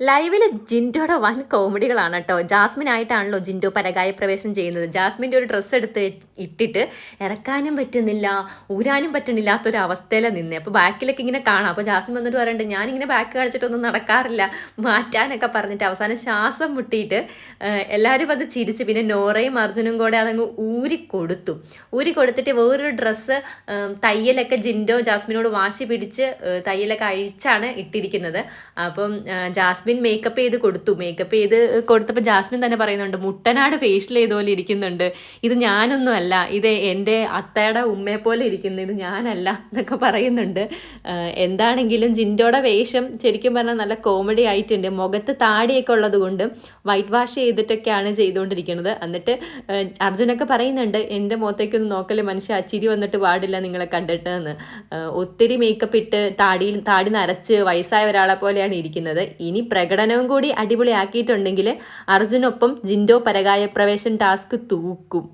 ലൈവില് ജിൻഡോയുടെ വൻ കോമഡികളാണ് കേട്ടോ. ജാസ്മിൻ ആയിട്ടാണല്ലോ ജിൻഡോ പരകായ പ്രവേശനം ചെയ്യുന്നത്. ജാസ്മിൻ്റെ ഒരു ഡ്രസ്സ് എടുത്ത് ഇട്ടിട്ട് ഇറക്കാനും പറ്റുന്നില്ല, ഊരാനും പറ്റണില്ലാത്തൊരു അവസ്ഥയിലാണ് നിന്ന്. അപ്പോൾ ബാക്കിലൊക്കെ ഇങ്ങനെ കാണാം. അപ്പോൾ ജാസ്മിൻ വന്നിട്ട് പറയുന്നുണ്ട്, ഞാനിങ്ങനെ ബാക്ക് കാണിച്ചിട്ടൊന്നും നടക്കാറില്ല, മാറ്റാനൊക്കെ പറഞ്ഞിട്ട് അവസാനം ശ്വാസം മുട്ടിയിട്ട് എല്ലാവരും അത് ചിരിച്ച്. പിന്നെ നോറയും അർജുനും കൂടെ അതങ്ങ് ഊരി കൊടുത്തിട്ട് വേറൊരു ഡ്രസ്സ് തയ്യലൊക്കെ ജിൻഡോ ജാസ്മിനോട് വാശി പിടിച്ച് തയ്യലൊക്കെ അഴിച്ചാണ് ഇട്ടിരിക്കുന്നത്. അപ്പം ജാസ്മിൻ മേക്കപ്പ് ചെയ്ത് കൊടുത്തപ്പോൾ ജാസ്മിൻ തന്നെ പറയുന്നുണ്ട്, മുട്ടനാട് ഫേഷ്യൽ ചെയ്ത പോലെ ഇരിക്കുന്നുണ്ട്, ഇത് ഞാനൊന്നും അല്ല, ഇത് എൻ്റെ അത്തയുടെ ഉമ്മയെ പോലെ ഇരിക്കുന്നു, ഇത് ഞാനല്ല എന്നൊക്കെ പറയുന്നുണ്ട്. എന്താണെങ്കിലും ജിൻഡോയുടെ വേഷം ശരിക്കും പറഞ്ഞാൽ നല്ല കോമഡി ആയിട്ടുണ്ട്. മുഖത്ത് താടിയൊക്കെ ഉള്ളത് കൊണ്ട് വൈറ്റ് വാഷ് ചെയ്തിട്ടൊക്കെയാണ് ചെയ്തുകൊണ്ടിരിക്കുന്നത്. എന്നിട്ട് അർജുനൊക്കെ പറയുന്നുണ്ട്, എൻ്റെ മുഖത്തേക്കൊന്നും നോക്കല്ലേ മനുഷ്യ, ചിരി വന്നിട്ട് പാടില്ല നിങ്ങളെ കണ്ടിട്ട് എന്ന്. ഒത്തിരി മേക്കപ്പ് ഇട്ട് താടി നരച്ച് വയസ്സായ ഒരാളെ പോലെയാണ് ഇരിക്കുന്നത്. ഇനി പ്രകടനവും കൂടി അടിപൊളിയാക്കിയിട്ടുണ്ടെങ്കിൽ അർജുനൊപ്പം ജിൻഡോ പരകായ പ്രവേശൻ ടാസ്ക് തൂക്കും.